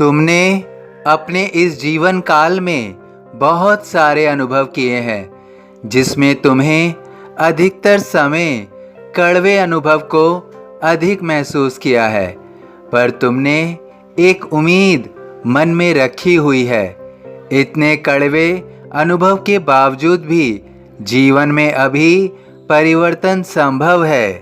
तुमने अपने इस जीवन काल में बहुत सारे अनुभव किए हैं, जिसमें तुम्हें अधिकतर समय कड़वे अनुभव को अधिक महसूस किया है, पर तुमने एक उम्मीद मन में रखी हुई है। इतने कड़वे अनुभव के बावजूद भी जीवन में अभी परिवर्तन संभव है।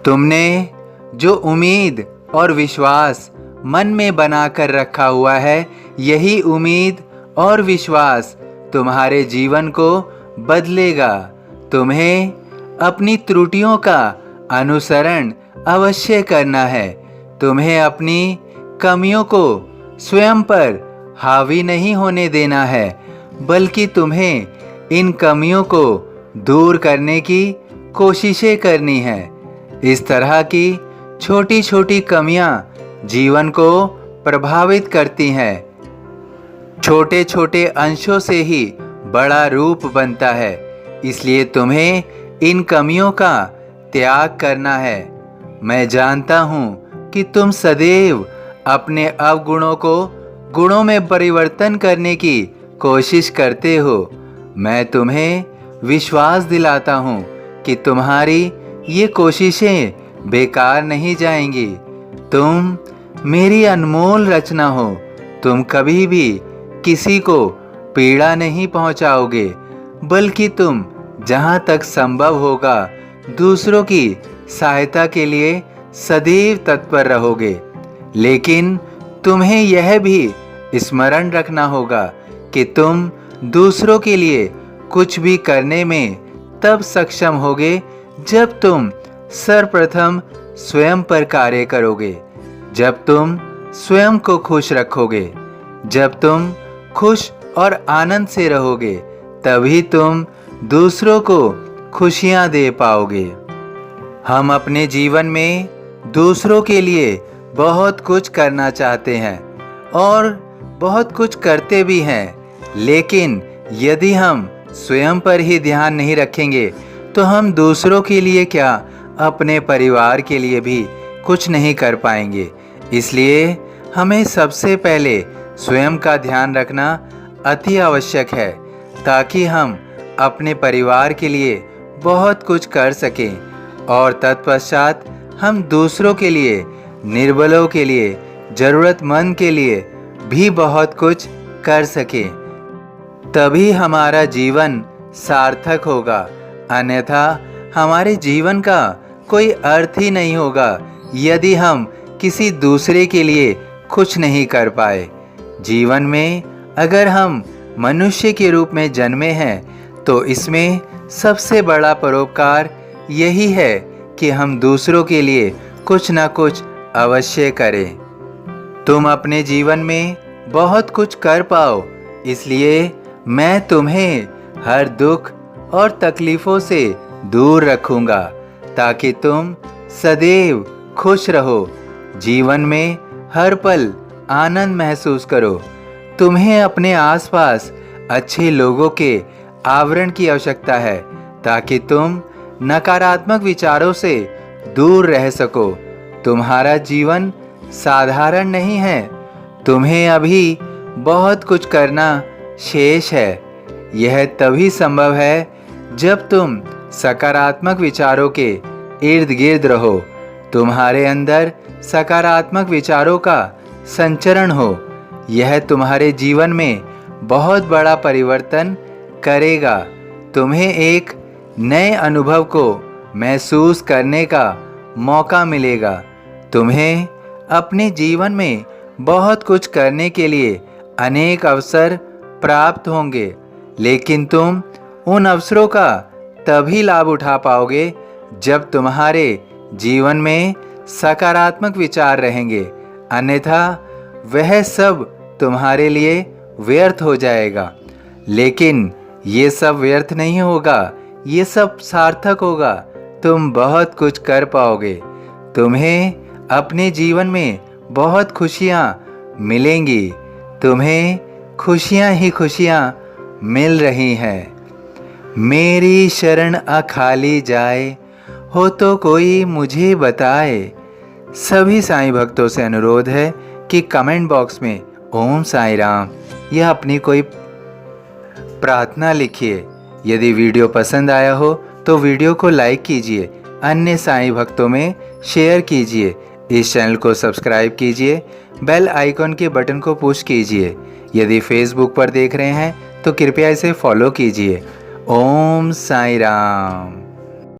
तुमने जो उम्मीद और विश्वास मन में बनाकर रखा हुआ है, यही उम्मीद और विश्वास तुम्हारे जीवन को बदलेगा। तुम्हें अपनी त्रुटियों का अनुसरण अवश्य करना है। तुम्हें अपनी कमियों को स्वयं पर हावी नहीं होने देना है, बल्कि तुम्हें इन कमियों को दूर करने की कोशिशें करनी है। इस तरह की छोटी छोटी कमियां जीवन को प्रभावित करती हैं। छोटे छोटे अंशों से ही बड़ा रूप बनता है, इसलिए तुम्हें इन कमियों का त्याग करना है। मैं जानता हूँ कि तुम सदैव अपने अवगुणों को गुणों में परिवर्तन करने की कोशिश करते हो। मैं तुम्हें विश्वास दिलाता हूँ कि तुम्हारी ये कोशिशें बेकार नहीं जाएंगी। तुम मेरी अनमोल रचना हो। तुम कभी भी किसी को पीड़ा नहीं पहुंचाओगे, बल्कि तुम जहां तक संभव होगा दूसरों की सहायता के लिए सदैव तत्पर रहोगे। लेकिन तुम्हें यह भी स्मरण रखना होगा कि तुम दूसरों के लिए कुछ भी करने में तब सक्षम होगे जब तुम सर्वप्रथम स्वयं पर कार्य करोगे, जब तुम स्वयं को खुश रखोगे। जब तुम खुश और आनंद से रहोगे, तभी तुम दूसरों को खुशियां दे पाओगे। हम अपने जीवन में दूसरों के लिए बहुत कुछ करना चाहते हैं और बहुत कुछ करते भी हैं, लेकिन यदि हम स्वयं पर ही ध्यान नहीं रखेंगे तो हम दूसरों के लिए क्या, अपने परिवार के लिए भी कुछ नहीं कर पाएंगे। इसलिए हमें सबसे पहले स्वयं का ध्यान रखना अति आवश्यक है, ताकि हम अपने परिवार के लिए बहुत कुछ कर सकें और तत्पश्चात हम दूसरों के लिए, निर्बलों के लिए, ज़रूरतमंद के लिए भी बहुत कुछ कर सकें। तभी हमारा जीवन सार्थक होगा, अन्यथा हमारे जीवन का कोई अर्थ ही नहीं होगा यदि हम किसी दूसरे के लिए कुछ नहीं कर पाए। जीवन में अगर हम मनुष्य के रूप में जन्मे हैं तो इसमें सबसे बड़ा परोपकार यही है कि हम दूसरों के लिए कुछ न कुछ अवश्य करें। तुम अपने जीवन में बहुत कुछ कर पाओ, इसलिए मैं तुम्हें हर दुख और तकलीफ़ों से दूर रखूँगा, ताकि तुम सदैव खुश रहो, जीवन में हर पल आनंद महसूस करो। तुम्हें अपने आसपास अच्छे लोगों के आवरण की आवश्यकता है, ताकि तुम नकारात्मक विचारों से दूर रह सको। तुम्हारा जीवन साधारण नहीं है, तुम्हें अभी बहुत कुछ करना शेष है। यह तभी संभव है जब तुम सकारात्मक विचारों के इर्द गिर्द रहो, तुम्हारे अंदर सकारात्मक विचारों का संचरण हो। यह तुम्हारे जीवन में बहुत बड़ा परिवर्तन करेगा। तुम्हें एक नए अनुभव को महसूस करने का मौका मिलेगा। तुम्हें अपने जीवन में बहुत कुछ करने के लिए अनेक अवसर प्राप्त होंगे, लेकिन तुम उन अवसरों का तभी लाभ उठा पाओगे जब तुम्हारे जीवन में सकारात्मक विचार रहेंगे, अन्यथा वह सब तुम्हारे लिए व्यर्थ हो जाएगा। लेकिन ये सब व्यर्थ नहीं होगा, ये सब सार्थक होगा। तुम बहुत कुछ कर पाओगे। तुम्हें अपने जीवन में बहुत खुशियाँ मिलेंगी। तुम्हें खुशियाँ ही खुशियाँ मिल रही हैं। मेरी शरण अखाली जाए, हो तो कोई मुझे बताए। सभी साईं भक्तों से अनुरोध है कि कमेंट बॉक्स में ओम साई राम या अपनी कोई प्रार्थना लिखिए। यदि वीडियो पसंद आया हो तो वीडियो को लाइक कीजिए, अन्य साईं भक्तों में शेयर कीजिए, इस चैनल को सब्सक्राइब कीजिए, बेल आइकॉन के बटन को पुश कीजिए। यदि फेसबुक पर देख रहे हैं तो कृपया इसे फॉलो कीजिए। ओम साई राम।